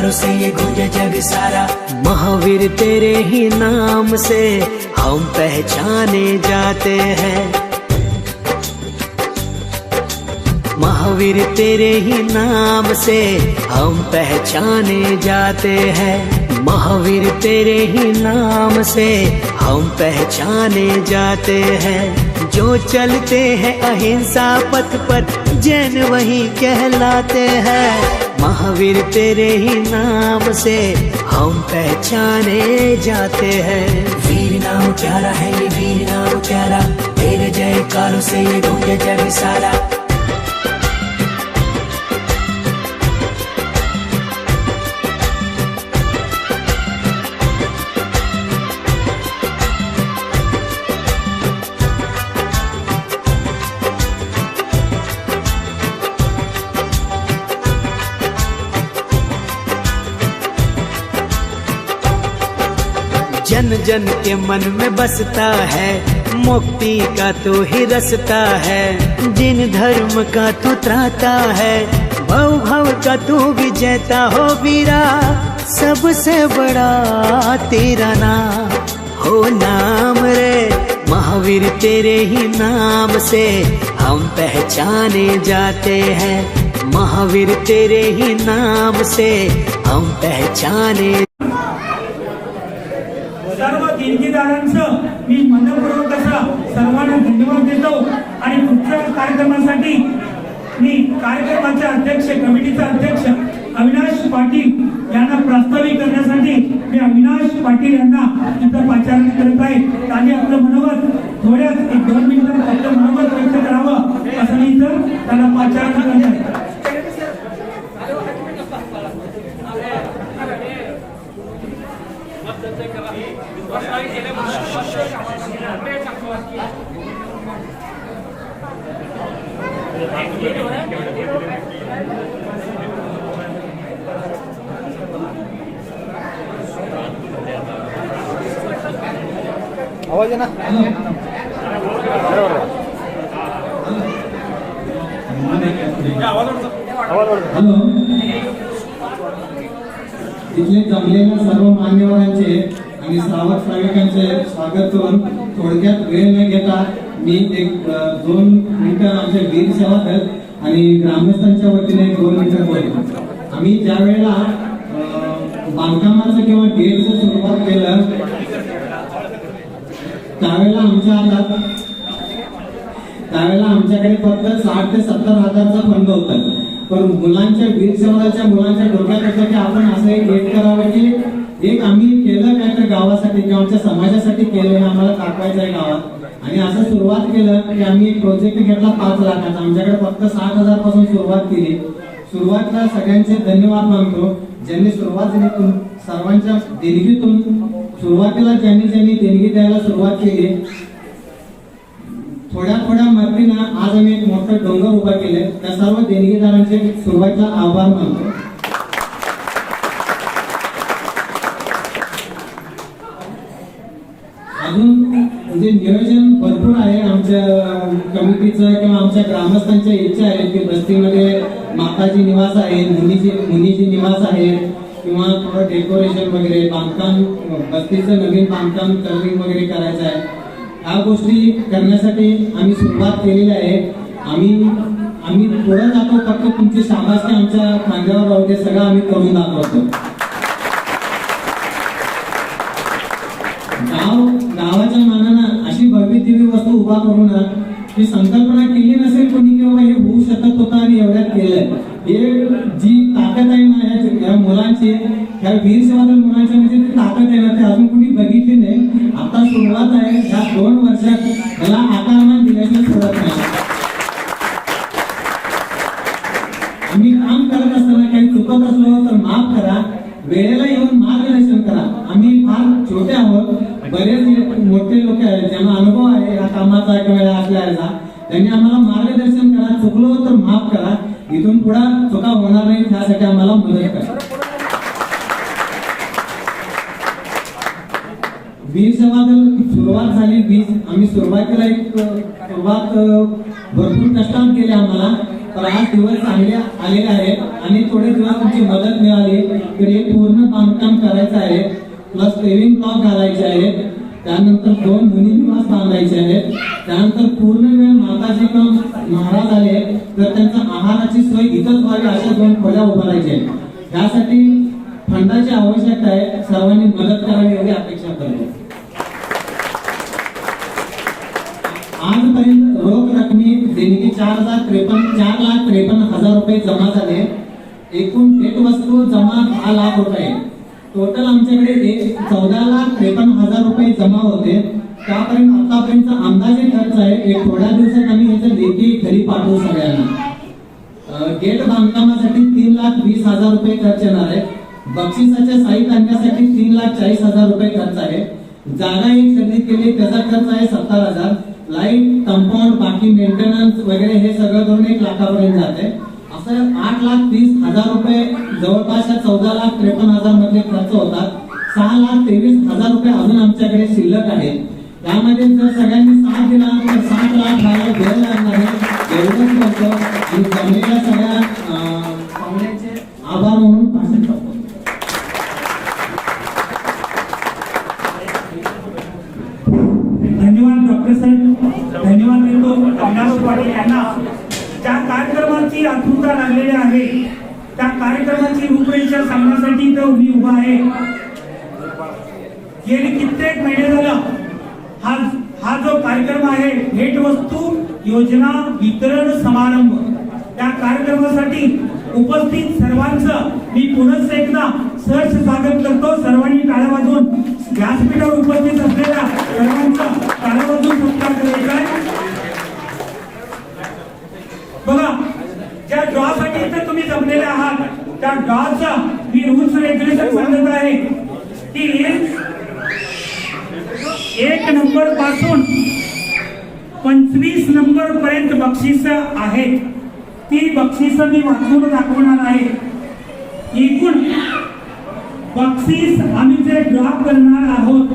जयकारों से ये गूंजे जग सारा। महावीर तेरे ही नाम से हम पहचाने जाते हैं, महावीर तेरे ही नाम से हम पहचाने जाते हैं, महावीर तेरे ही नाम से हम पहचाने जाते हैं। जो चलते हैं अहिंसा पथ पर जैन वही कहलाते हैं, महावीर तेरे ही नाम से हम पहचाने जाते हैं। वीर नाम प्यारा है ये वीर नाम प्यारा, तेरे जयकारों से ये गूंजे जग सारा। जन जन के मन में बसता है, मुक्ति का तू ही रसता है। जिन धर्म का तू त्राता है, भव भव का तू विजेता हो वीरा। सबसे बड़ा तेरा नाम हो नाम रे, महावीर तेरे ही नाम से हम पहचाने जाते हैं, महावीर तेरे ही नाम से हम पहचाने। सर्व देणगीदारांचं मी मनपूर्वक असा सर्वांना धन्यवाद देतो आणि पुढच्या कार्यक्रमासाठी मी कार्यक्रमाचे अध्यक्ष कमिटीचा अध्यक्ष अविनाश पाटील यांना प्रास्ताविक करण्यासाठी मी अविनाश पाटील यांना इथं पाचारण करत आहे। त्यांनी आपलं मनोगत थोड्याच 1-2 मिनिटात आपलं मनोगत व्यक्त करावं असं मी इथं त्यांना पाचारण करत आहे। आवाज आहे ना? हॅलो, इथले जमलेल्या सर्व मान्यवरांचे आणि श्रावक श्राविकांचे स्वागत करून थोडक्यात वेळ न घेता मी 1-2 मिनिटं आमचे वीर सेवा दल आणि ग्रामस्थांच्या वतीने 2 मिनिटं बोलतो। आम्ही ज्या वेळेला बांधकामाचं किंवा गेटचं सुरुवात केलं त्यावेळेला आमच्याकडे फक्त 60,000 ते 70,000चा फंड होता, पण मुलांच्या वीर सेवाच्या मुलांच्या डोक्यात होतं की आपण असं एक गेट करावं की एक आम्ही केलं काय तर गावासाठी किंवा आमच्या समाजासाठी केलं हे आम्हाला दाखवायचं आहे गावात। आणि असं सुरुवात केलं की आम्ही एक प्रोजेक्ट घेतला 5 लाखाचा, आमच्याकडे फक्त 60,000 पासून सुरुवात केली। सुरुवातीला सगळ्यांचे धन्यवाद मानतो ज्यांनी सुरुवातीतून सर्वांच्या देणगीतून सुरुवातीला ज्यांनी देणगी द्यायला सुरुवात केली। थोड्या मदतीनं आज आम्ही एक मोठं डोंगर उभा केले, त्या सर्व देणगीदारांचे सुरुवातीला आभार मानतो। अजून म्हणजे नियोजन भरपूर आहे आमच्या कमिटीचं किंवा आमच्या ग्रामस्थांच्या इच्छा आहे की बस्तीमध्ये माताजी निवास आहे, मुनीजी निवास आहे किंवा थोडं डेकोरेशन वगैरे बांधकाम बस्तीचं नवीन बांधकाम कर्विंग वगैरे करायचं आहे। ह्या गोष्टी करण्यासाठी आम्ही सुरुवात केलेली आहे। आम्ही पुढे जातो, फक्त तुमची शाबासकी आमच्या खांद्यावर राहू दे, सगळं आम्ही करून दाखवतो। गावाच्या मानानं अशी भव्य दिव्य वस्तू उभा करून ही संकल्पना केली नसेल कोणी किंवा हे होऊ शकत होतं आणि एवढ्यात केलंय। हे जी ताकद आहे ना या मुलांची, या वीर सेवा दल मुलांची म्हणजे ती ताकद आहे ना, ते अजून कोणी बघितली नाही। आता सुरुवात आहे, ह्या 2 वर्षात मला आकारमान दिल्याशिवाय सोडत नाही। आम्ही काम करत असताना काही चुकत असलो तर माफ करा, वेळेला येऊन मार्गदर्शन करा। आम्ही फार छोटे आहोत, बरेच मोठे लोक आहेत ज्यांना अनुभव आहे या कामाचा किंवा असल्याचा, त्यांनी आम्हाला मार्गदर्शन करा, चुकलो तर माफ करा, इथून पुढे चुका होणार नाही त्यासाठी आम्हाला मदत करा। वीर सेवा दल सुरुवात झाली आम्ही सुरुवातीला भरपूर कष्टान केले आम्हाला, तर आज दिवस चांगले आलेले आहेत आणि थोडे दिवस तुमची मदत मिळाली तर हे पूर्ण बांधकाम करायचं आहे, प्लस सेव्हिंग ब्लॉक घालायचे आहेत, त्यानंतर 2 मुनी निवास बांधायचे आहेत, त्यानंतर पूर्ण वेळ माताजी किंवा महाराज आले तर त्यांचा आहाराची सोय इथंच व्हावी अशा 2 खोल्या उभारायच्या आहेत. त्यासाठी फंडाची आवश्यकता आहे, सर्वांनी मदत करावी एवढी अपेक्षा करतो. आजपर्यंत रोख रकमी देणगी 4,53,000 रुपये जमा झाले. एकूण भेटवस्तू जमा 10 लाख रुपये. टोटल आमच्याकडे 14,53,000 रुपये जमा होते. त्यापर्यंत आतापर्यंत अंदाजे खर्च आहे. एक थोड्या दिवसात आम्ही याचं लेखी घरी पाठवू सगळ्यांना. गेट बांधकामासाठी 3,20,000 रुपये खर्च येणार आहे. बक्षिसाचे साहित्य आणण्यासाठी 3,40,000 रुपये खर्च आहे. जागा एक खरेदी केली त्याचा खर्च आहे 70,000. लाईट, कंपाऊंड, बाकी मेंटेनन्स वगैरे हे सगळं करून 1 लाखापर्यंत जाते. असं 8,30,000 रुपये जवळपास 14,53,000 मध्ये खर्च होतात. 6,23,000 रुपये अजून आमच्याकडे शिल्लक आहेत. त्यामध्ये जर सगळ्यांनी साथ दिला तर 7 लाख वेळ लागणार आहे. एवढंच करतो आणि जमलेल्या सगळ्या पाहुण्यांचे आभार म्हणून भाषण करतो. धन्यवाद डॉक्टर साहेब, धन्यवाद देतो अविनाश पाटील यांना. ज्या कार्यक्रमाची आतुरता लागलेली आहे त्या कार्यक्रमाची रूपरेषा सांगण्यासाठी तो मी उभा आहे. गेली कित्येक महिने झालं हा जो कार्यक्रम आहे भेटवस्तू योजना वितरण समारंभ, त्या कार्यक्रमासाठी उपस्थित सर्वांचं मी पुनः एकदा सहर्ष स्वागत करतो. सर्वांनी टाळ्या वाजवून व्यासपीठावर उपस्थित असलेल्या सर्वांचं टाळ्या वाजवून सत्कार करायचा आहे. बघा, ज्या ड्रॉसाठी इथे तुम्ही जमलेले आहात त्या ड्रॉचा मी रूल्स रेग्युलेशन सांगत आहे की 1 नंबर पासून 25 नंबर पर्यंत बक्षीस आहेत. ती बक्षीस मी वाचून दाखवणार आहे. एकूण बक्षीस आम्ही जे ड्रॉ करणार आहोत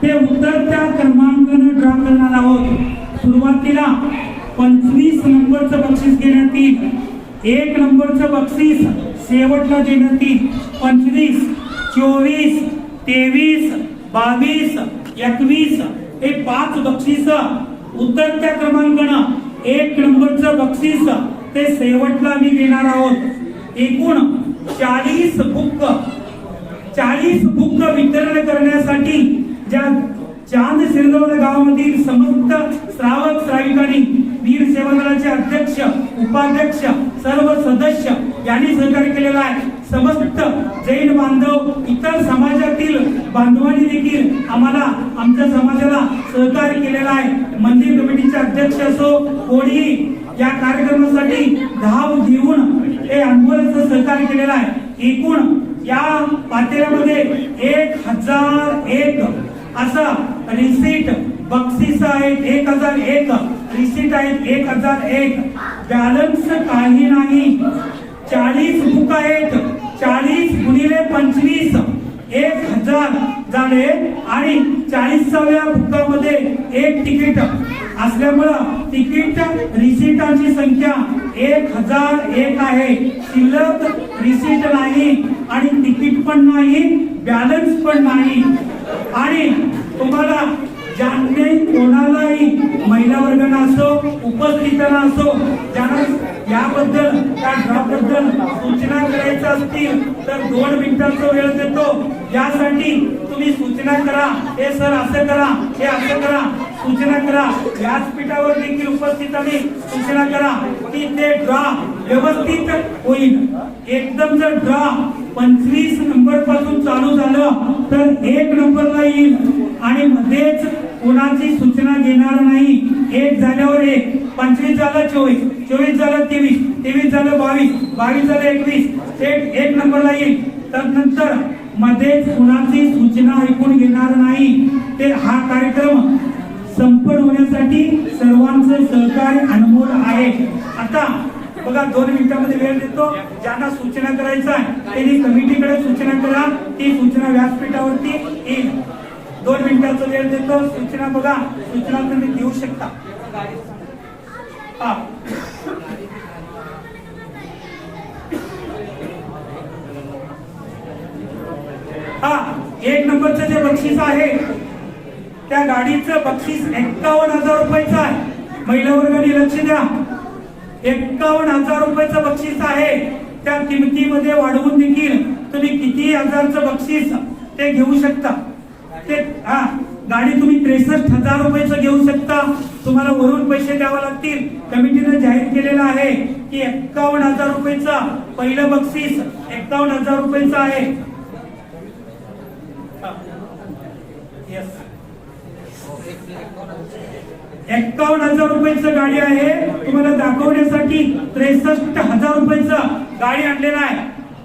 ते उतरत्या क्रमांकाने ड्रॉ करणार आहोत. सुरुवातीला 25 नंबरचं बक्षीस घेण्यात येईल. 1 नंबरचं बक्षीस शेवटला देण्यात येईल. 25, 24, 23, 22, 21 हे 5 बक्षीस उतरत्या क्रमांकानं 1 नंबरचं बक्षीस ते शेवटला मी देणार आहोत. एकूण 40 बुक वितरण करण्यासाठी ज्या चांद शिरदोळ गावामधील समस्त श्रावक श्राविकांनी, वीर सेवा दलाचे अध्यक्ष, उपाध्यक्ष, सर्व सदस्य यांनी सहकार्य केलेला आहे. समस्त जैन बांधव, इतर समाजातील बांधवांनी देखील आम्हाला, आमच्या समाजाला सहकार्य केलेला आहे. मंदिर कमिटीचे अध्यक्ष असो, कोणी या कार्यक्रमासाठी धाव घेऊन हे अनमोल सहकार्य केलेलं आहे. एकूण या पातेल्यामध्ये 1,001 असं रिसीट बक्षीस आहेत. 1,001 रिसीट आहेत. 1,001 बॅलन्स काही नाही. 40 बुक आहेत. 40 गुणिले 25 1,000 झाले आणि 40व्या बुकामध्ये 1 तिकीट असल्यामुळं तिकीट रिसीटांची संख्या 1,001 आहे. शिल्लक रिसीट नाही आणि तिकीट पण नाही, बॅलन्स पण नाही. आणि तुम्हाला ज्यांनी कोणालाही महिला वर्गांना असो, उपस्थितांना असो, ज्यांना याबद्दल त्या ड्रॉबद्दल सूचना करायच्या असतील तर 2 मिनिटांचा वेळ देतो. यासाठी तुम्ही सूचना करा. हे सर असं करा, हे असं करा, सूचना करा. व्यासपीठावर देखील उपस्थितांनी सूचना करा की ते ड्रॉ व्यवस्थित होईल. एकदम जर ड्रॉ 25 नंबर पासून चालू झालं तर 1 नंबरला येईल आणि मध्येच कोणाची सूचना घेणार नाही. 1 झाल्यावर 1, 25 झालं 24, 24 झालं 23, 23 झालं 22, 22 झालं 21, थेट 1 नंबरला येईल. तर नंतर मध्येच कुणाची सूचना ऐकून घेणार नाही. ते हा कार्यक्रम संपन्न होण्यासाठी सर्वांचं सहकार्य अनमोल आहे. आता बघा 2 मिनिटांमध्ये वेळ देतो. ज्यांना सूचना करायचं आहे त्यांनी कमिटीकडे सूचना करा. ती सूचना व्यासपीठावरती येईल. 2 मिनिटाचा वेळ देतो. सूचना बघा, सूचना तुम्ही देऊ शकता. बक्षीस आहे त्या गाडीचं बक्षीस 51,000 रुपयाचं आहे. महिला वर्गाने लक्ष द्या. 51,000 रुपयाचं बक्षीस आहे. त्या किमतीमध्ये वाढवून देखील तुम्ही किती हजारचं बक्षीस ते घेऊ शकता. ते गाडी तुम्ही 63,000 रुपयाचं घेऊ शकता. तुम्हाला वरून पैसे द्यावे लागतील. कमिटीने जाहीर केलेलं आहे की 51,000 रुपयाचं पहिलं बक्षीस 51,000 रुपयाचं आहे. येस, 51,000 रुपयाचं गाडी आहे. तुम्हाला दाखवण्यासाठी 63,000 रुपयाचं गाडी आणलेला आहे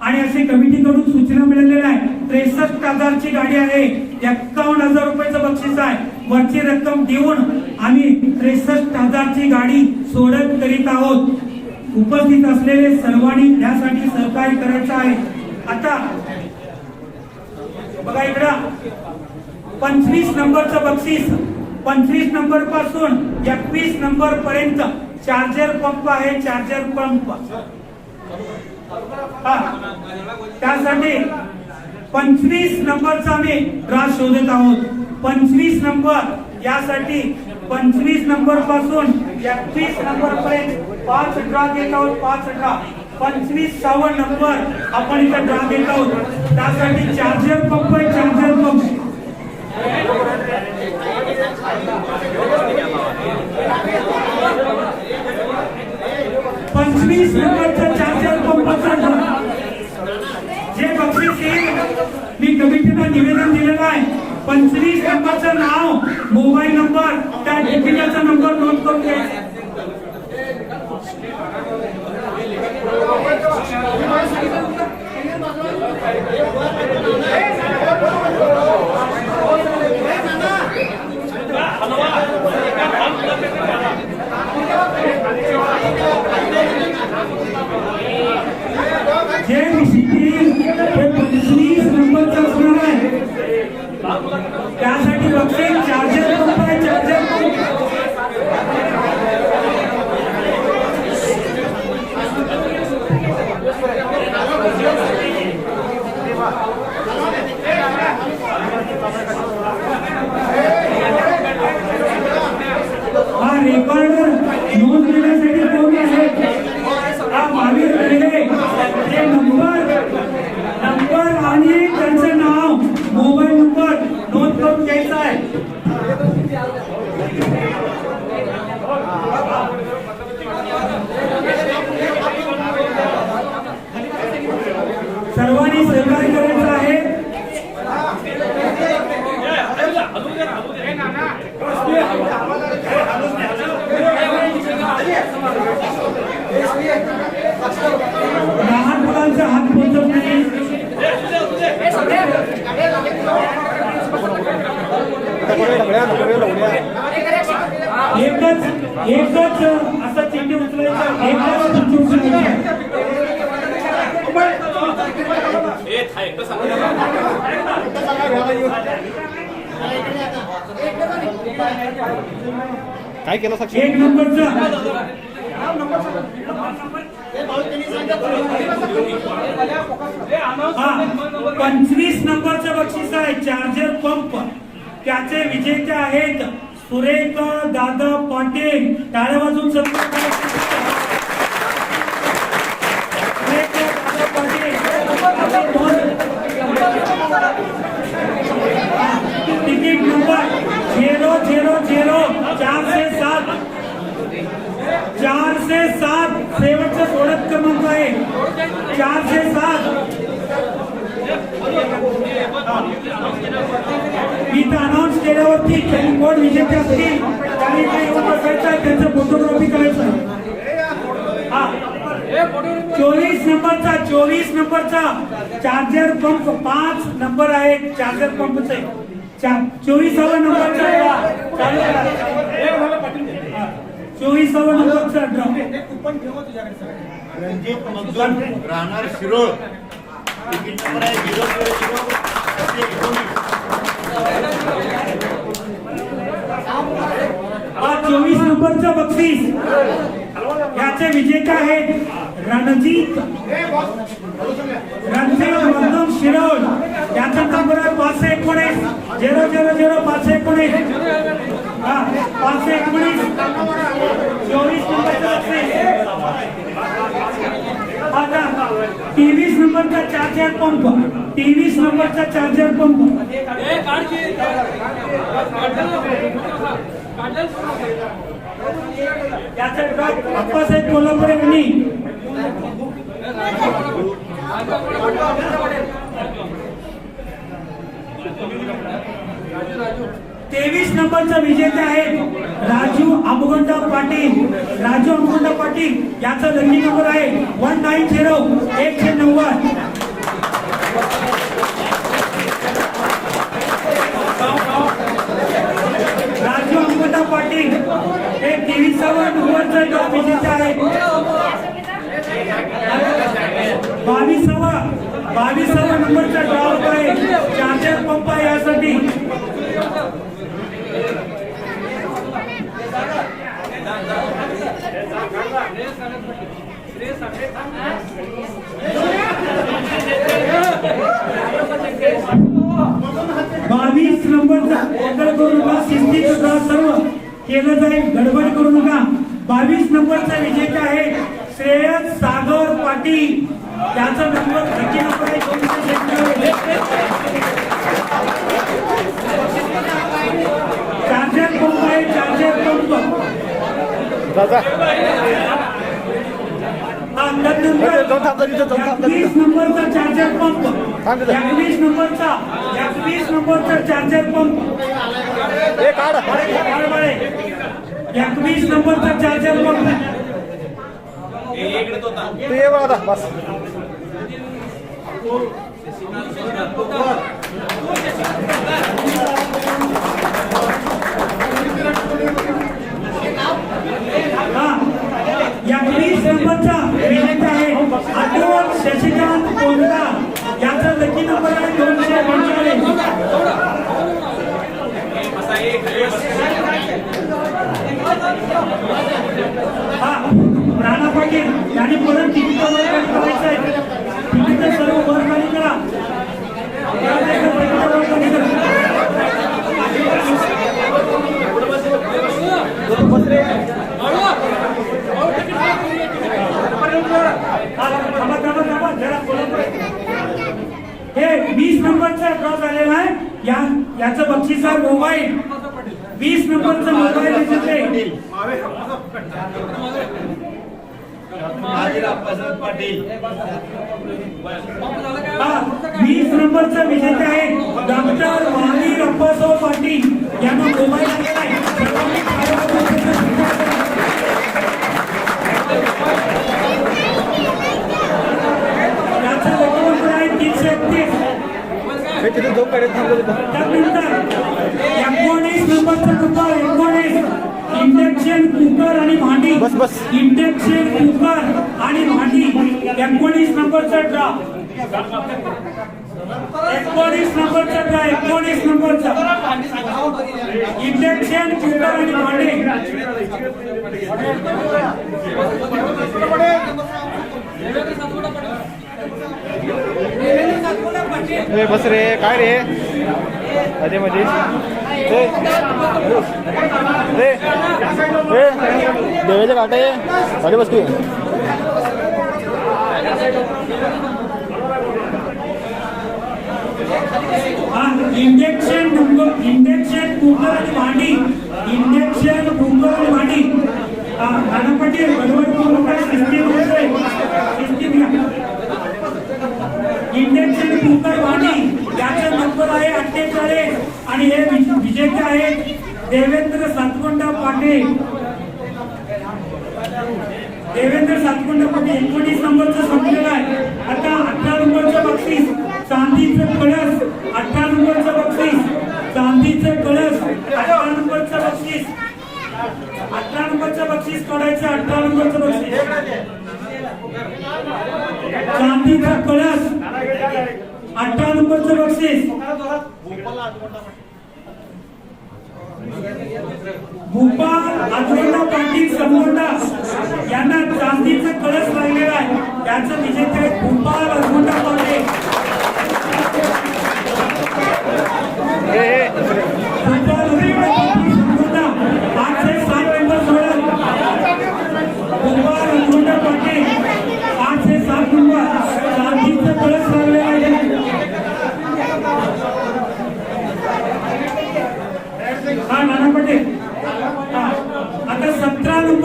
आणि असे कमिटीकडून सूचना मिळालेल्या आहे. 63,000ची गाडी आहे. 51,000 रुपयाचं बक्षीस आहे. वरची रक्कम देऊन आम्ही 63,000ची गाडी सोडत करीत आहोत. उपस्थित असलेले सर्वांनी यासाठी सहकार्य करायचं आहे. आता बघा इकडं 25 नंबरचं बक्षीस 25 नंबर पासून 21 नंबर पर्यंत चार्जर पंप आहे. चार्जर पंप त्यासाठी 25 नंबरचा आम्ही ड्रा शोधत आहोत. 25 नंबर यासाठी 25 नंबर पासून 21 नंबर पर्यंत 5 ड्रा घेत आहोत. 5 ड्रा 25वा नंबर आपण इथं ड्रा घेत आहोत. त्यासाठी चार्जर पंप आहे. चार्जर पंप 25 नंबरचा चार्जर पंपाचा जे बक्षीस येईल मी कमिटीला निवेदन दिलेलं आहे. 25 नंबरचं नाव, मोबाईल नंबर, त्या तिकिटाचा नंबर नोंद करून घ्यायचा. जे विषयी 25 नंबरचा असणार आहे त्यासाठी बक्षीस चार्जर पंप आहे. चार्जर पंप हा रेकॉर्डर नोंद घेण्यासाठी कोण आहे? हा महावीर रेल्वे हे नंबर आणि त्यांचं नाव, मोबाईल नंबर नोंद करून घ्यायचा आहे. सर्वांनी सहकार्य करायचं आहे. लहान मुलांचा हात पोहोचत नाही. एकच असं चिंटी उचलायचं. एकच चिंटी उचलायचं. काय केलं साक्षी? 1 नंबरचं 25 नंबरचं बक्षीस आहे. चार्जर पंप त्याचे विजेते आहेत सुरेख दादा पाटील. टाळ्या वाजून सत्कार तिकीट नंबर 0000407 शेवटचा सोडत क्रमांक आहे 407. इथं अनाऊन्स केल्यावरती कोण विजेते असतील त्यांनी काही येऊन बसायचं आहे. त्यांचं फोटोग्राफी करायचं आहे. 24 नंबरचा चार्जर पंप 5 नंबर आहे. चार्जर पंपचे 24वा नंबरचा 24वा नंबरचा रणजित मगदूम राहणार शिरोळ. तिकीट नंबर आहे 24 नंबरचं बक्षीस याचे विजेते आहेत रणजित मगदूम शिरोळ. याचा नंबर आहे 519. 519 हा 519 24 नंबरचा बक्षीस आता 23 नंबरचा चार्जर पंप 23 नंबरचा चार्जर पंप याचा ड्रॉप अप्पासाहेब कोल्हापुरे यांनी 23 नंबरचा विजेता आहे राजू अबगोंडा पाटील. राजू अबगोंडा पाटील याचा लकी नंबर आहे 190 190. राजू अबगोंडा पाटील हे 23वा नंबरचा ड्रॉप विजेता आहे. 22वा नंबरचा ड्रॉप आहे चार्जर पंप यासाठी. बावीस नंबरचा गोंधळ करू नका. शिस्तीचं ड्रॉ सर्व केलं जाईल, गडबड करू नका. 22 नंबरचा विजेता आहे श्रेयस सागर पाटील. त्याचा नंबर नक्की नंबर आहे 296. चार्जर पंप आहे चार्जर पंप. हा त्यानंतर 21 नंबरचा चार्जर पंप 21 नंबरचा चार्जर पंप 21 नंबरचा चार्जर पंप. तू ये बघा आता बस. हा 21 नंबरचा विजेता आहे अतुल शशिकांत कोंडा. याचा लकी नंबर आहे 245. हा राणा पाटील यांनी परत तिकीट वर करायचं आहे. तिकीट सर्व वर खाली करा. हे 20 नंबरचा ड्रॉ झालेला आहे. याचं बक्षीस आहे मोबाईल. 20 नंबरचा मोबाईल दिसते. पाटील 20 नंबरचा विजेता आहे डॉक्टर महावीर अप्पासाहेब पाटील. यांना मोबाईल दिलेला आहे. याचा लकी नंबर आहे 331. तिथे दोन कडे थांबलो तिथं. त्यानंतर 19 नंबरचा नंबर 19 इंडक्शन कुकर आणि भांडी. बस. इंडक्शन कुकर आणि भांडी 19 नंबरचा ड्रॉ. 19 नंबरचा ड्रॉ 19 नंबरचा इंडक्शन कुकर आणि भांडी. बस रे काय रे मध्ये मध्ये देवाच्या काटा आहे अरे बस तू. इंडक्शन कुकर आणि भांडी. इंडक्शन कुकर आणि भांडी. राणापाटी गडबड करू नका. इंडक्शन कुकर भांडी याचा नंबर आहे 48 आणि हे विजेते आहेत देवेंद्र सातकोंडा पाटील. 19 नंबरचा संपलेला आहे. आता 18 नंबरचं बक्षीस चांदीचं कळस. 18 नंबरचं बक्षीस चांदीचं कळस. 18 नंबरचं बक्षीस 18 नंबरचं बक्षीस काढायचं. 18 नंबरचं बक्षीस चांदीचा कळस. 18 नंबरचं बक्षीस भूपाल अजोंडा पाटील समोंडा यांना चांदीचं कळस लागलेला आहे. त्याचं विजेते भूपाल अजोंडा पाटील.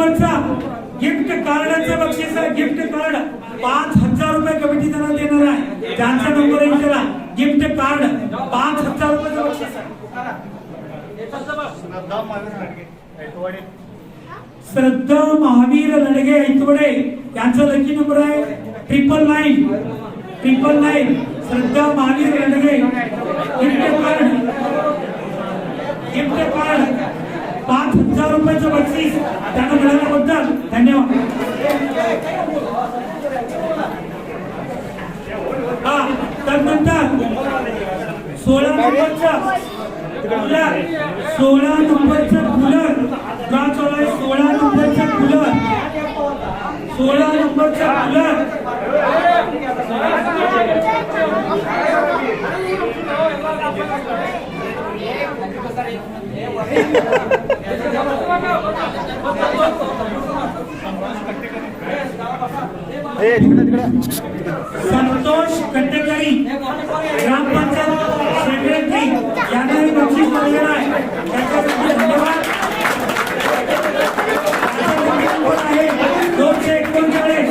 नंबरचा गिफ्ट कार्डाचं बक्षीस आहे. गिफ्ट कार्ड 5,000 रुपये कमिटी त्यांना देणार आहे. ज्यांचा नंबर येईल त्याला गिफ्ट कार्ड 5,000 रुपयाचं बक्षीस आहे. श्रद्धा महावीर लडगे ऐतवडे यांचा लकी नंबर आहे 999. श्रद्धा महावीर लडगे गिफ्ट कार्ड 5,000 रुपयाचं बक्षीस त्यांना मिळाल्याबद्दल धन्यवाद. हा त्यानंतर 16 नंबरचा कूलर 16 नंबरचा कूलर ड्रॉ चालू आहे. 16 नंबरचा कूलर 16 नंबरचा कूलर संतोष कट्टेकरी ग्रामपंचायत सेक्रेटरी यांना हे बक्षीस मिळालेलं आहे. त्याच्यासाठी धन्यवाद. 239.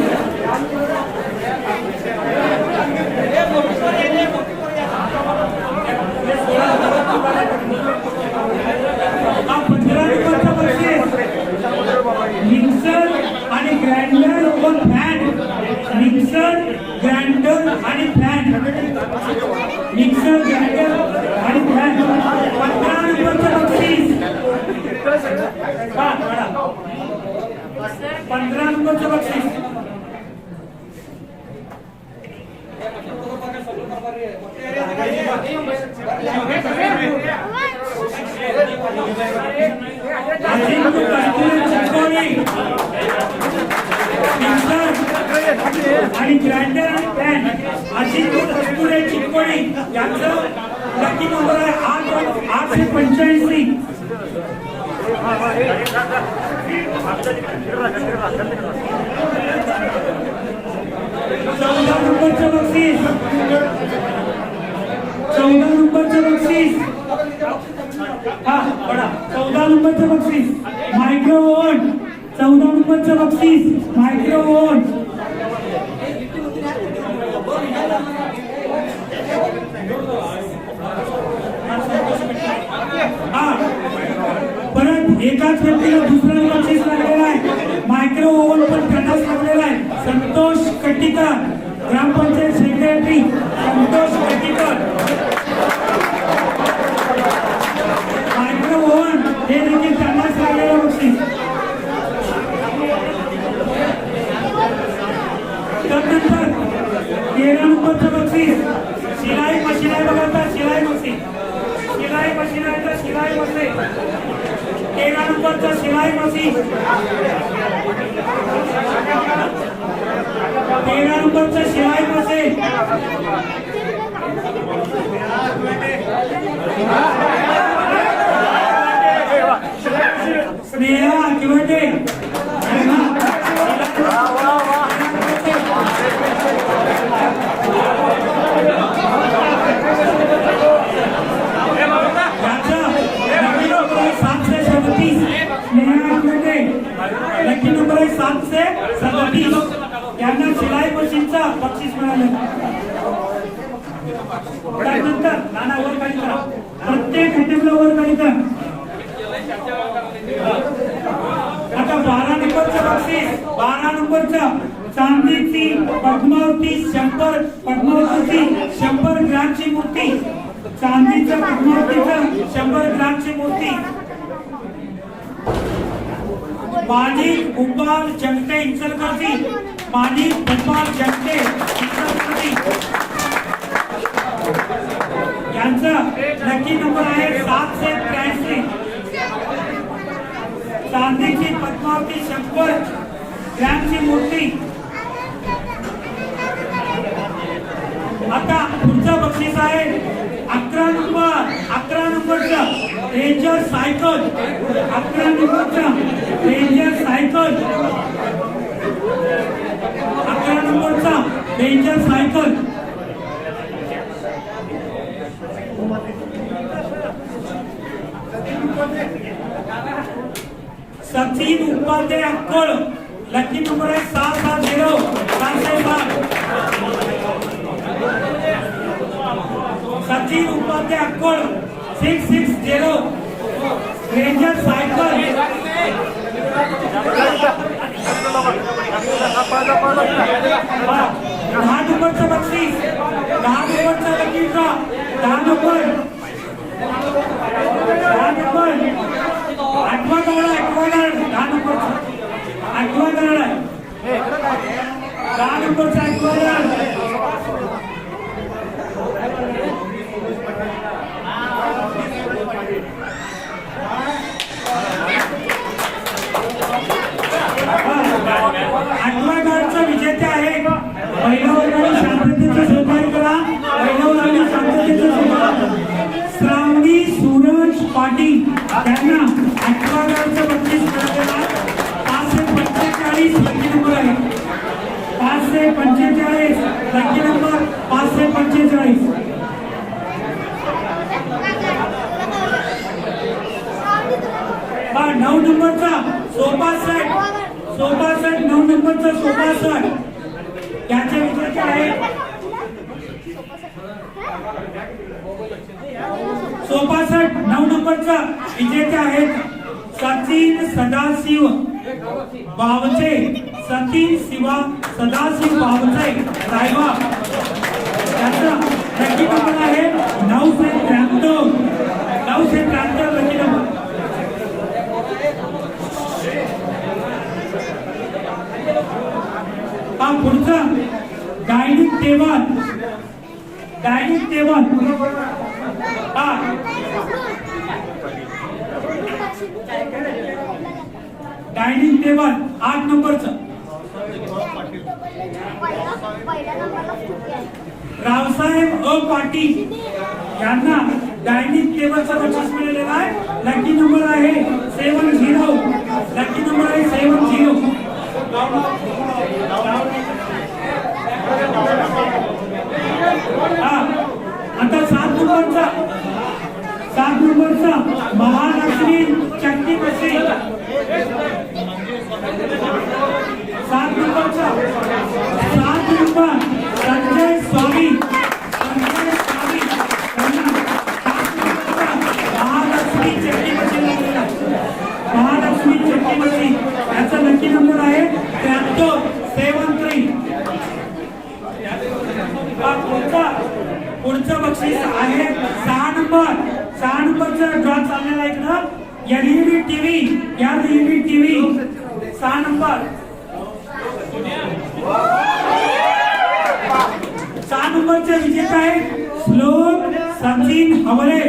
हा 15 नंबरचा बक्षीस मिक्सर आणि ग्राइंडर व फॅन. मिक्सर ग्राइंडर आणि फॅन. मिक्सर ग्राइंडर आणि फॅन 15 नंबरचं बक्षीस. 15 नंबरचं बक्षीस. आणि ग्राइंडर आणि फॅन अजित कस्तुरे चिकोडी यांचं लकी नंबर आहे 885. 14 नंबरचं बक्षीस. 14 नंबरचं बक्षीस. हा बडा 14 नंबरचं बक्षीस मायक्रो ओव्हन. 14 नंबरचं बक्षीस मायक्रो ओव्हन. हा परत एकाच व्यक्तीला दुसरं बक्षीस लागलेलं आहे. मायक्रो ओव्हन पण त्यांनाच लागलेला आहे. संतोष कट्टीकर ग्रामपंचायत सेक्रेटरी संतोष कट्टीकर. मायक्रो ओव्हन हे देखील त्यांनाच लागलेलं बक्षीस. त्यानंतर 13 नंबरचं बक्षीस शिलाई मशीन आहे बघा. आता शिलाई मशीन आहे तर शिलाई मशीन 13 नंबरचं शिलाई मशीन. 13 नंबरचं शिलाई मशीन. स्नेहा किंवा लकी नंबर आहे 737. यांना शिलाई मशीनचा बक्षीस मिळालं. त्यानंतर नाना वर काही करा. प्रत्येक आयटमला वर काही करा. आता 12 नंबरचं बक्षीस. 12 नंबरचं चांदीची पद्मावती 100 ग्रामची मूर्ती. चांदीच्या पद्मावतीचं 100 ग्रामची मूर्ती. माजी गोपाल जगते इचलकरंजी. माजी गोपाल जगते इचलकरंजी यांचा लकी नंबर आहे 783. चांदीची पद्मावती 100 ग्रामची मूर्ती. आता पुढचा बक्षीस आहे 11 नंबरचा रेंजर सायकल. 11 नंबरचा रेंजर सायकल. 11 नंबरचा Ranger cycle. Sachin Upadhyay Akkol, lucky number आहे 660 767. सचिन उपाध्याय अक्कोळ 660. रेंजर सायकल 10 नंबरचं बक्षीस, 10 नंबरचा लकी ड्रॉ, 10 नंबर, 10 नंबर आठवा गळा, 10 नंबरचा आठवा गळा आहे, 10 नंबरचा आठवा गळा. आठवा गळाचा विजेते आहे पहिला वर्गाने शांततेचा सहकार्य करा. पहिल्या वर्गाने शांततेचा सहकार्य श्रावणी सूरज पाटील त्यांना आठवा गळाचं बक्षीस मिळालेलं आहे. 545 लकी नंबर आहे, 545 लकी नंबर 545. 9 नंबरचा सोफा सेट, 9 नंबरचा सोफा सेट याचे विजेते आहे सोफा सेट 9 नंबरचा विजेते आहेत सचिन सदाशिव बावचे, सचिन सदाशिव बावचे साहेबा. त्याचा लकी नंबर आहे 993 लकी नंबर. हा पुढचा डायनिंग टेबल, हा डायनिंग टेबल 8 नंबरचं रावसाहेब अ पाटील यांना डायनिंग टेबलचा बक्षीस मिळालेला आहे. लकी नंबर आहे 70, लकी नंबर आहे 70. आता 7 नंबरचा महालक्ष्मी चक्की बशी, 7 नंबर संजय स्वामी महालक्ष्मी चक्की बशी याचा नक्की नंबर आहे 73. पुढचं बक्षीस आहे 6 नंबरचा ड्रॉ चाललेला इकडं एलईडी टीव्ही, या एलईडी टीव्ही 6 नंबर. 6 नंबरचे विजेते आहे श्लोक सचिन हवरे,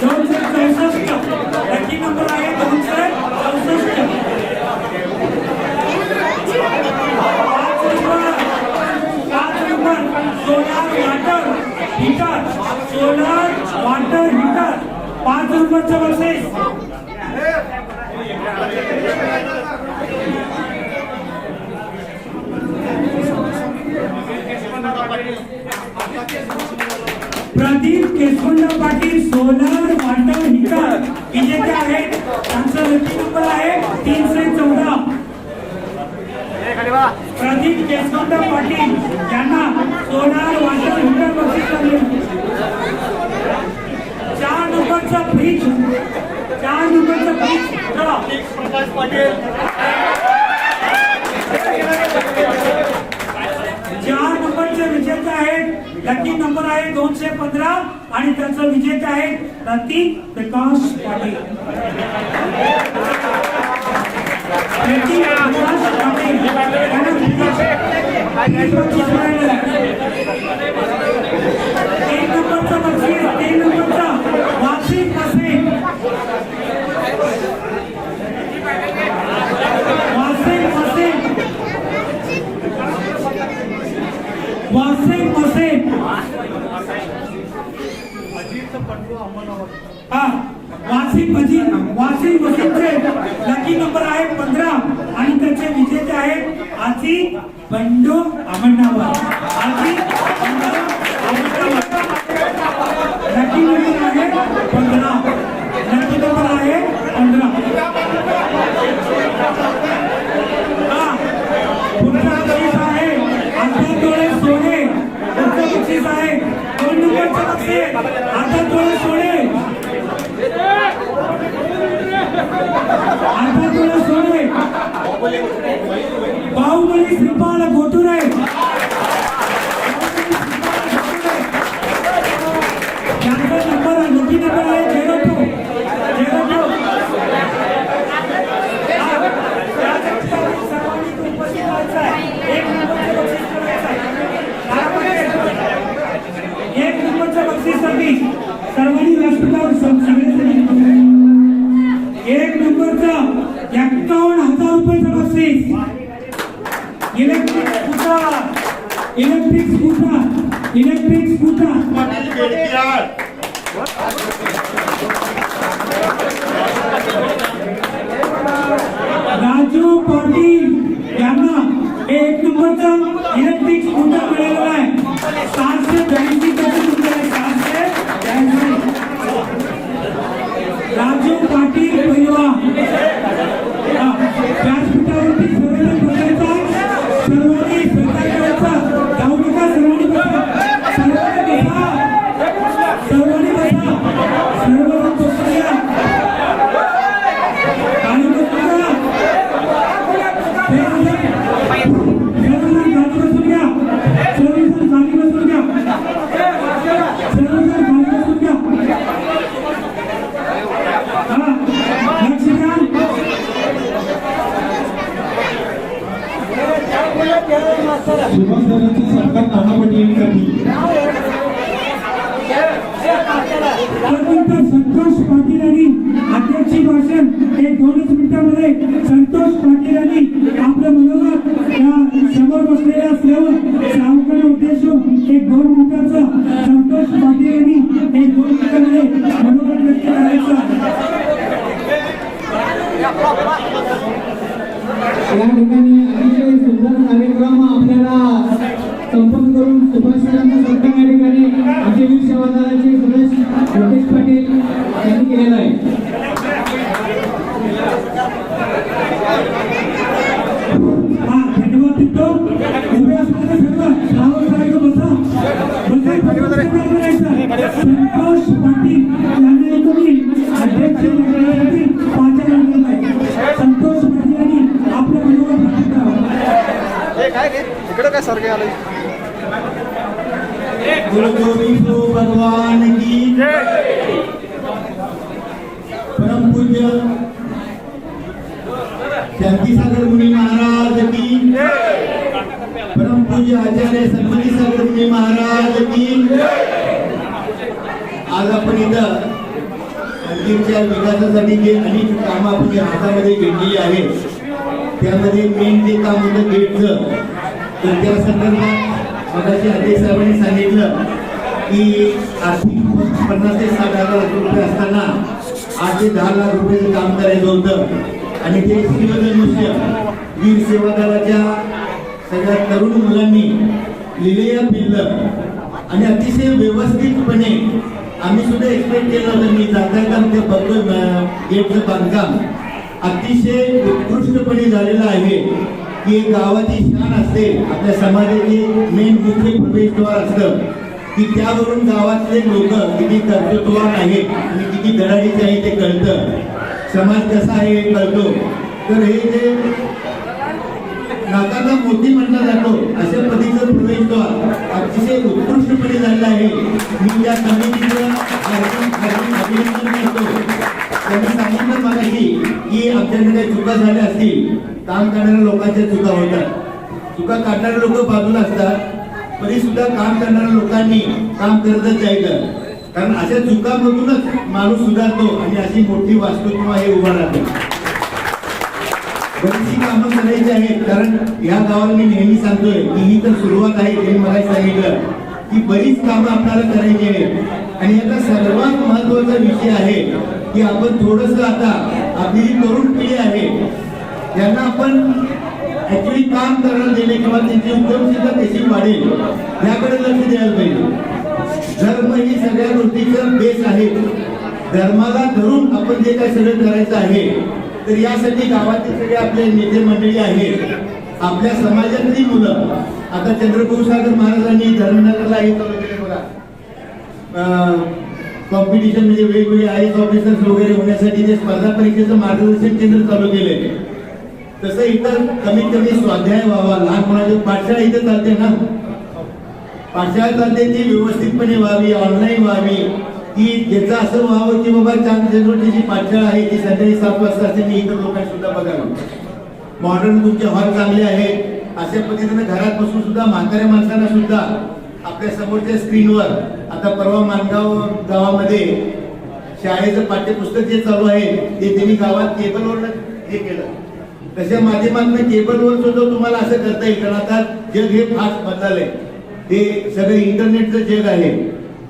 264 लकी नंबर आहे 264. 5 नंबर सोलार वॉटर हीटर 5 नंबरचं बक्षीस. Pradeep Keshwant Patil solar water heater विजेते आहेत. त्यांचा लकी नंबर आहे 314. प्रदीप केशवंत पाटील यांना सोलार वॉटर हीटर बक्षीस मिळाले. 4 नंबरचा फ्रीज, 4 नंबरचा फ्रीज प्रकाश पाटील 4 नंबरचे विजेते आहेत. लकी नंबर आहे 215 आणि त्याचं विजेते आहे प्रतीक प्रकाश पाटील. प्रतीक प्रकाश पाटील एक नंबरचा बक्षीस, 3 नंबरचा वासिफ मसेन, वासिफ मसीनचे लकी नंबर आहे 15 आणि त्याचे विजेते आहेत आजी बंडो अमरनावर. लकी नंबर आहे 15. बक्षीस आहे 2 नंबरचं बक्षीस आता थोडं सोडे बाहुबली श्रीपाल गोटुरे यांचा नंबर मोठी नंबर आहे 02 एक नंबरच्या बक्षीसाठी सर्वांनी व्यासपीठावर सगळे 1 नंबरचा 51,000 रुपयाचं बक्षीस इलेक्ट्रिक स्कूटर पाटील बेडकियाळ. राजू पाटील यांना 1 नंबरचा इलेक्ट्रिक स्कूटर मिळालेला आहे 782 राजू पाटील पहिलवान व्यासपीठावरती सर्वजण बसायचा सर्वांनी सहकार्याचा जाऊ नका सर्वांनी बसा सर्वजण बसूया आणि बसूया शिवसेनेची सरकार तानापटी येण्यासाठी संतोष पाटील यांनी अध्यक्षी भाषण हे 2 मिनिटांमध्ये संतोष पाटील यांनी आपलं मनोगत या समोर बसलेल्या सर्व सावकारांना उद्देशून 2 मिनिटाचं संतोष पाटील यांनी 2 मिनिटांमध्ये मनोगत व्यक्त करायचं या ठिकाणी अतिशय सुंदर कार्यक्रम आपल्याला संपन्न करून सुभाष सरांचा सत्कार या ठिकाणी आमचे वीर सेवा दलाचे सदस्य योगेश पाटील यांनी केलेला आहे. धन्यवाद देतो उभे असलेले सर्व संतोष पाटील यांनी तुम्ही अध्यक्ष मंडळासाठी 5,000 दिले संतोष पाटील यांनी आपलं मनोगत व्यक्त करावं काय रे इकडं काय सारखे आलंय गुरु विष्णु भगवान की परम पूज्य शांतीसागर मुनी महाराज की परम पूज्य आचार्य संपतीसागर मुनी महाराज की आज आपण इथं अंतिमच्या विकासासाठी जे अनेक कामं आपण हातामध्ये घेतलेली आहेत त्यामध्ये मेन जे काम होतं गेटचं तर त्या संदर्भात मगाशी अध्यक्ष साहेबांनी सांगितलं की आर्थिक 50 ते 60,000 रुपये असताना 8 ते 10 लाख रुपयाचं काम करायचं होतं आणि ते शिवधनुष्य वीर सेवा दलाच्या सगळ्या तरुण मुलांनी लिहिलेलं पिल्लं आणि अतिशय व्यवस्थितपणे आम्ही सुद्धा एक्सपेक्ट केलं होतं मी जाता ते बघतो गेटचं बांधकाम अतिशय उत्कृष्टपणे झालेलं आहे की गावाची शान असते आपल्या समाजाची मेन मुख्य प्रवेशद्वार असतं की त्यावरून गावातले लोक किती कर्तृत्ववान आहेत आणि किती धडाडीचे आहे ते कळतं समाज कसा आहे हे कळतो तर हे जे नाकाचा मोती म्हटला जातो अशा पद्धतीचं प्रवेशद्वार अतिशय उत्कृष्टपणे झालेलं आहे मी त्या कमिटीचं अभिनंदन करतो त्यांनी सांगितलं मगाशी की आमच्याकडे काही चुका झाल्या असतील काम करणाऱ्या लोकांच्या चुका होतात चुका काढणारे लोक बाजूला असतात तरी सुद्धा काम करणाऱ्या लोकांनी काम करतच जायचं कारण अशा चुकांमधूनच माणूस सुधारतो आणि अशी मोठी वास्तुत्व हे उभा राहतो बरीचशी कामं करायची आहेत कारण या गावाला मी नेहमी सांगतोय की ही तर सुरुवात आहे त्यांनी मला सांगितलं की बरीच कामं आपल्याला करायची आहेत आणि याचा सर्वात महत्वाचा विषय आहे की आपण थोडस आता आपली जी तरुण पिढी आहे यांना आपण ऍक्च्युली काम करायला दिले किंवा त्यांची उद्यमशीलता कशी वाढेल याकडे लक्ष द्यायला पाहिजे धर्म ही सगळ्या गोष्टीचं बेस आहे धर्माला धरून आपण जे काही सगळं करायचं आहे तर यासाठी गावातील सगळे आपले नेते मंडळी आहेत आपल्या समाजातली मुलं आता चंद्रपूर सागर महाराजांनी धर्मनगरला हे कॉम्पिटिशन म्हणजे वेगवेगळे IAS ऑफिसर्स वगैरे होण्यासाठी जे स्पर्धा परीक्षेचं मार्गदर्शन केंद्र चालू केले, तसं इथं कमीत कमी स्वाध्याय व्हावा. लहान मुलांची पाठशाळा इथं चालते ना, पाठशाळा चालते ती व्यवस्थितपणे व्हावी, ऑनलाईन व्हावी, की ज्याचं असं व्हावं की बाबा चांदची जी पाठशाळा आहे ती संध्याकाळी 7 वाजता असते, ती इतर लोकांनी सुद्धा बघावी. मॉडर्न तुमचे हॉल चांगले आहे, अशा पद्धतीने घरात बसून सुद्धा म्हाताऱ्या माणसांना सुद्धा आपल्या समोरच्या स्क्रीनवर, आता परवा मानगाव गावामध्ये शाळेचं पाठ्यपुस्तक जे चालू आहे ते त्यांनी गावात केबलवर हे केलं. तशा माध्यमातून केबलवर सुद्धा तुम्हाला असं करता येईल, कारण आता जग हे फास्ट बदललंय, हे सगळं इंटरनेटचं जग आहे.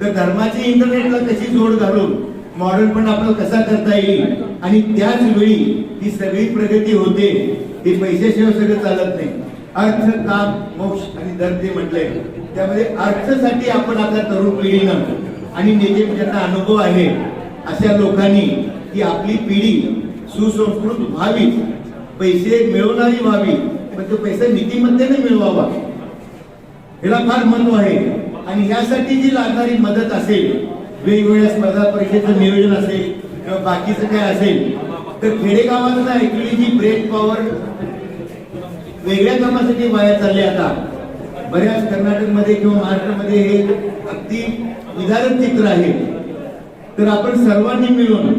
तर धर्माची इंटरनेटला कशी जोड घालून मॉडर्न पण आपल्याला कसा करता येईल आणि त्याच वेळी ही सगळी प्रगती होते. हे पैशाशिवाय सगळं चालत नाही. अर्थ, काम, मोक्ष आणि धर्म ते म्हटलंय, त्यामध्ये अर्थासाठी आपण आपल्या तरुण पिढीनं आणि नेते ज्यांना अनुभव आहे अशा लोकांनी की आपली पिढी सुसंस्कृत व्हावी, पैसे मिळवणारी व्हावी, पण तो पैसा नीतिमत्तेने मिळवावा, याला फार महत्व आहे. आणि यासाठी जी लागणारी मदत असेल, वेगवेगळ्या स्पर्धा परीक्षेचं नियोजन असेल किंवा बाकीचं काय असेल, तर खेडेगावातनं ऐकलेली जी ब्रेन पॉवर वेगळ्या कामासाठी वाया चालले. आता बऱ्याच कर्नाटकमध्ये किंवा महाराष्ट्रामध्ये हे अगदी उदाहरण चित्र आहे. तर आपण सर्वांनी मिळून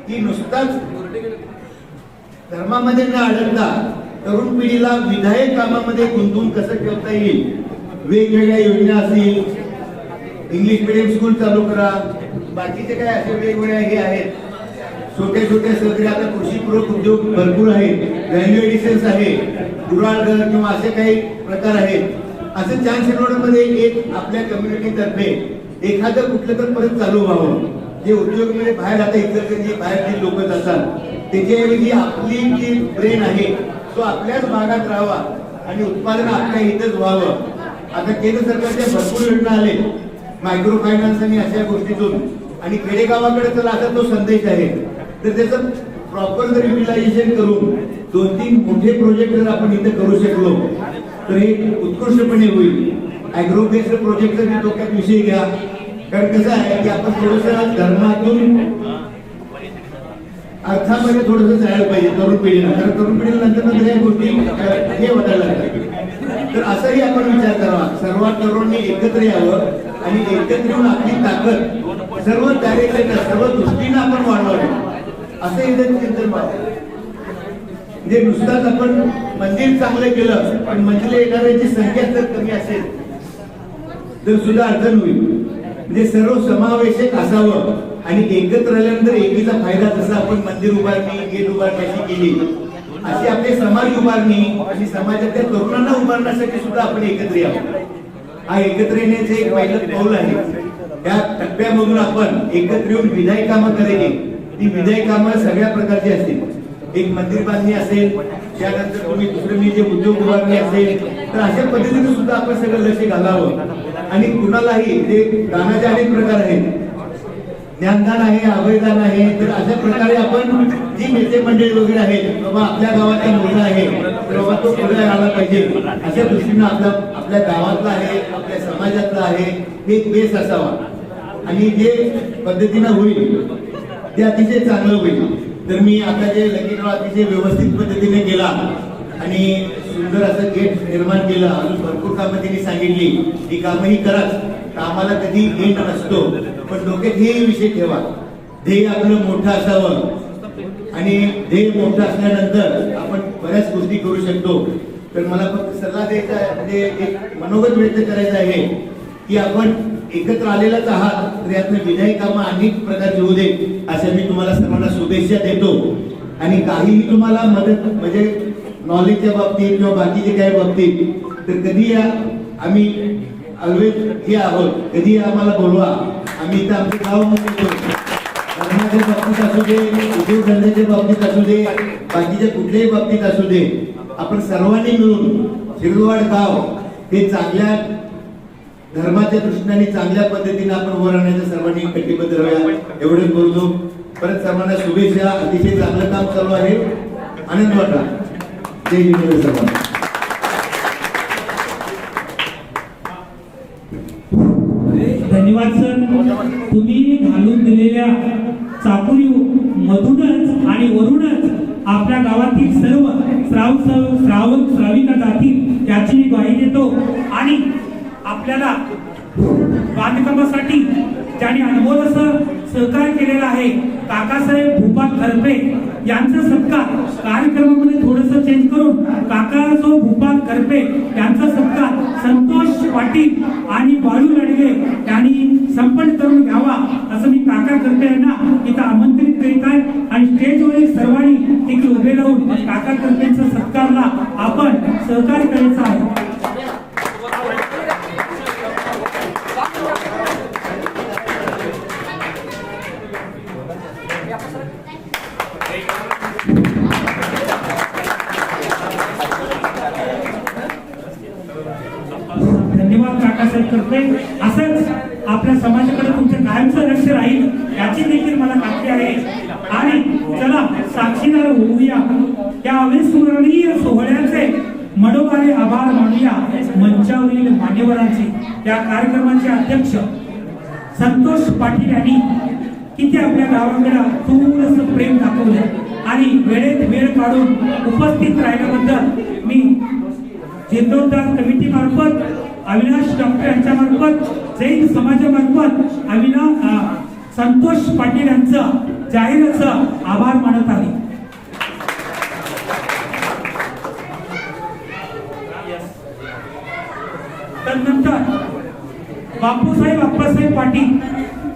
की नुसताच धर्मामध्ये न अडकता तरुण पिढीला विधायक कामामध्ये गुंतवून कसं ठेवता येईल, वेगवेगळ्या योजना असतील, इंग्लिश मिडियम स्कूल चालू करा, बाकीचे काय असे वेगवेगळ्या हे आहेत, छोटे छोटे सगळे आता कृषीपूरक उद्योग भरपूर आहेत, व्हॅल्यू एडिशन्स आहे, गुराळघर किंवा असे काही प्रकार आहेत. असं चान्स मध्ये एक आपल्या कम्युनिटीतर्फे एखादं कुठलं तर परत चालू व्हावं. जे उद्योग म्हणजे बाहेर आता इतर बाहेरची लोक जातात, त्याच्याऐवजी आपली जी ब्रेन आहे तो आपल्याच भागात राहावा आणि उत्पादन आपल्या इथंच व्हावं. आता केंद्र सरकारच्या भरपूर योजना आले मायक्रो फायनान्स आणि अशा गोष्टीतून, आणि खेडेगावाकडे चला असा तो संदेश आहे. तर त्याचं प्रॉपर जर युटिलायझेशन करून 2-3 मोठे प्रोजेक्ट जर आपण इथे करू शकलो तर हे उत्कृष्टपणे होईल. अॅग्रो बेस्ड प्रोजेक्टचा मी डोक्यात विषय घ्या, कारण कसं आहे की आपण थोडंसं धर्मातून अर्थामध्ये थोडंसं जायला पाहिजे तरुण पिढीला, कारण तरुण पिढीला नंतर या गोष्टी हे वाटायला लागतात. तर असंही आपण विचार करावा, सर्व तरुणांनी एकत्र यावं आणि एकत्र येऊन आपली ताकद सर्व डायरेक्शन सर्व दृष्टीनं आपण वाढवावी, असं इथं चिंतन वाटतं. म्हणजे नुसताच आपण मंदिर चांगलं केलं पण मंदिरला येणाऱ्यांची संख्या जर कमी असेल तर सुद्धा अडचण होईल. म्हणजे सर्व समावेशक असावं आणि एकत्र राहिल्यानंतर एकीचा फायदा, जसा आपण मंदिर उभारणी, गेट उभारणी अशी केली, अशी आपली समाज उभारणी आणि समाजातल्या तरुणांना उभारण्यासाठी सुद्धा आपण एकत्र यावं. हा एकत्र येण्याचे एक पहिलं पाऊल आहे. त्या टप्प्यामधून आपण एकत्र येऊन विधायक कामं करायची. ती विधायक कामं सगळ्या प्रकारची असतील. एक मंदिर बांधणी असेल, त्यानंतर तुम्ही दुसरं मी जे उद्योग उभारणी असेल, तर अशा पद्धतीने सुद्धा आपण सगळं लक्ष घालावं. आणि कुणालाही ते दानाचे अनेक प्रकार आहेत, ज्ञानदान आहे, अभयदान आहे. तर अशा प्रकारे आपण जी नेते मंडळी वगैरे आहेत, बाबा आपल्या गावातला मुलगा आहे तर बाबा तो पुढे आला पाहिजे, अशा दृष्टीनं आपल्या गावातला आहे, आपल्या समाजातला आहे, हे एक बेस असावा. आणि जे पद्धतीनं होईल ते अतिशय चांगलं होईल. तर मी आता जे लगेच अतिशय व्यवस्थित पद्धतीने केला आणि सुंदर असं गेट निर्माण केलं. अजून भरपूर कामं त्यांनी सांगितली, ही कामंही कराच, कामाला कधी एंड नसतो, पण डोक्यात हे विषय ठेवा, ध्येय आपलं मोठं असावं आणि ध्येय मोठं असल्यानंतर आपण बऱ्याच गोष्टी करू शकतो. तर मला फक्त सल्ला द्यायचा आहे, म्हणजे एक मनोगत व्यक्त करायचं आहे की आपण एकत्र आलेलाच आहात, तर यातनं विधायक कामं अनेक प्रकारची होऊ दे अशा मी तुम्हाला सर्वांना शुभेच्छा देतो. आणि काहीही तुम्हाला मदत म्हणजे नॉलेजच्या बाबतीत किंवा बाकीचे काही बाबतीत तर कधी या आम्ही ऑलवेज हे आहोत, कधी आम्हाला बोलवा. आम्ही इथं आमच्या गावामध्ये येतो, धर्माच्या बाबतीत असू दे, उद्योगधंद्याच्या बाबतीत असू दे, बाकीच्या कुठल्याही बाबतीत असू दे, आपण सर्वांनी मिळून शिरवाड गाव हे चांगल्या धर्माच्या दृष्टीने चांगल्या पद्धतीने आपण उभं राहण्याच्या सर्वांनी कटिबद्ध राहूया, एवढंच बोलतो. परत सर्वांना शुभेच्छा. अतिशय चांगलं काम चालू आहे, आनंद वाटला. जय हिंद सर्वांना. धन्यवाद. धन्यवाद सर. तुम्ही घालून दिलेल्या चाकोरी मधूनच आणि वरूनच आपल्या गावातील सर्व श्रावक श्राविका जातील याची मी ग्वाही देतो. आणि आपल्याला बांधकामासाठी ज्यांनी अनमोल असं सहकार्य केलेलं आहे काकासाहेब भूपाल खरपे यांचा सत्कार कार्यक्रमामध्ये थोडंसं चेंज करून काकासो भूपाल खरपे यांचा सत्कार संतोष पाटील आणि बाळू लडगे यांनी संपन्न करून घ्यावा असं मी काका खरपे यांना इथं आमंत्रित करीत आहे. आणि स्टेजवरील सर्वांनी देखील उभे राहून काका खरपेंच्या सत्कारला आपण सहकार्य करायचं आहे. धन्यवाद काकासाहेब करते. असंच आपल्या समाजाकडे तुमचं कायमचं लक्ष राहील याची देखील मला खात्री आहे. आणि चला साक्षीदार होऊया या अविस्मरणीय सोहळ्याचे मनोभावे आभार मानूया मंचावरील मान्यवरांचे. या कार्यक्रमाचे अध्यक्ष संतोष पाटील यांनी किती आपल्या गावाकडे थोडंसं प्रेम दाखवलं आणि वेळेत वेळ काढून उपस्थित राहिल्याबद्दल मी जीर्णोद्धार कमिटी मार्फत अविनाश डॉक्टर यांच्या मार्फत जैन समाजामार्फत संतोष पाटील यांचं जाहीर असं आभार मानत आहे. तदनंतर बापूसाहेब आप्पासाहेब पाटील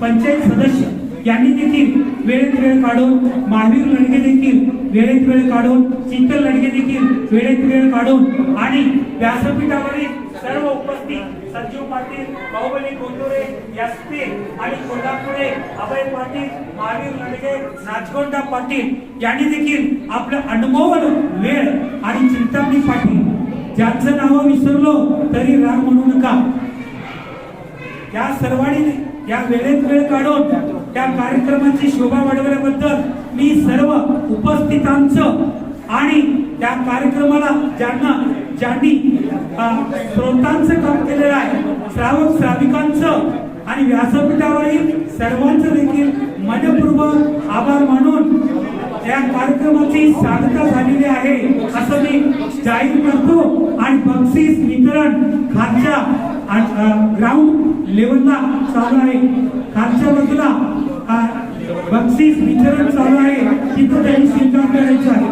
पंचायत सदस्य यांनी देखील वेळेत वेळ काढून महावीर लडगे देखील वेळेत वेळ काढून शीतल लडगे देखील वेळेत वेळ काढून आणि व्यासपीठावरील सर्व उपस्थित संजीव पाटील बाहुबली गोंदोरे यास्ते आणि कोल्हापुरे अभय पाटील महावीर लडगे नाचगोंडा पाटील यांनी देखील आपलं अनमोल वेळ आणि चिंतामणी पाटील ज्यांचं नाव विसरलो तरी राग म्हणू नका या सर्वांनी या वेळेत वेळ काढून त्या कार्यक्रमाची शोभा वाढवल्याबद्दल मी सर्व उपस्थितांचं आणि त्या कार्यक्रमाला ज्यांनी स्रोतांचं काम केलेलं आहे श्रावक श्राविकांचं आणि व्यासपीठावरील सर्वांचं देखील मनपूर्वक आभार मानून या कार्यक्रमाची सांगता झालेली आहे असं मी जाहीर करतो. आणि बक्षीस वितरण खालच्या ग्राउंड लेवलला चालू आहे. खालच्या बाजूला बक्षीस वितरण चालू आहे तिथं त्यांनी स्वीकार करायचं आहे.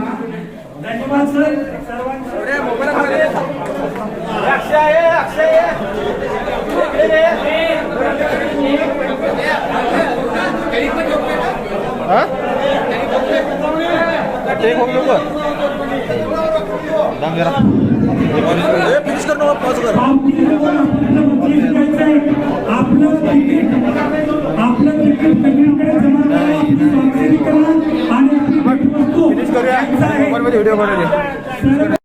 धन्यवाद सर सर्वांचं. आपलं तिकीट सगळीकडे जमा करा, आपली स्वाक्षरी करा आणि आपली भेटवस्तू व्हिडिओ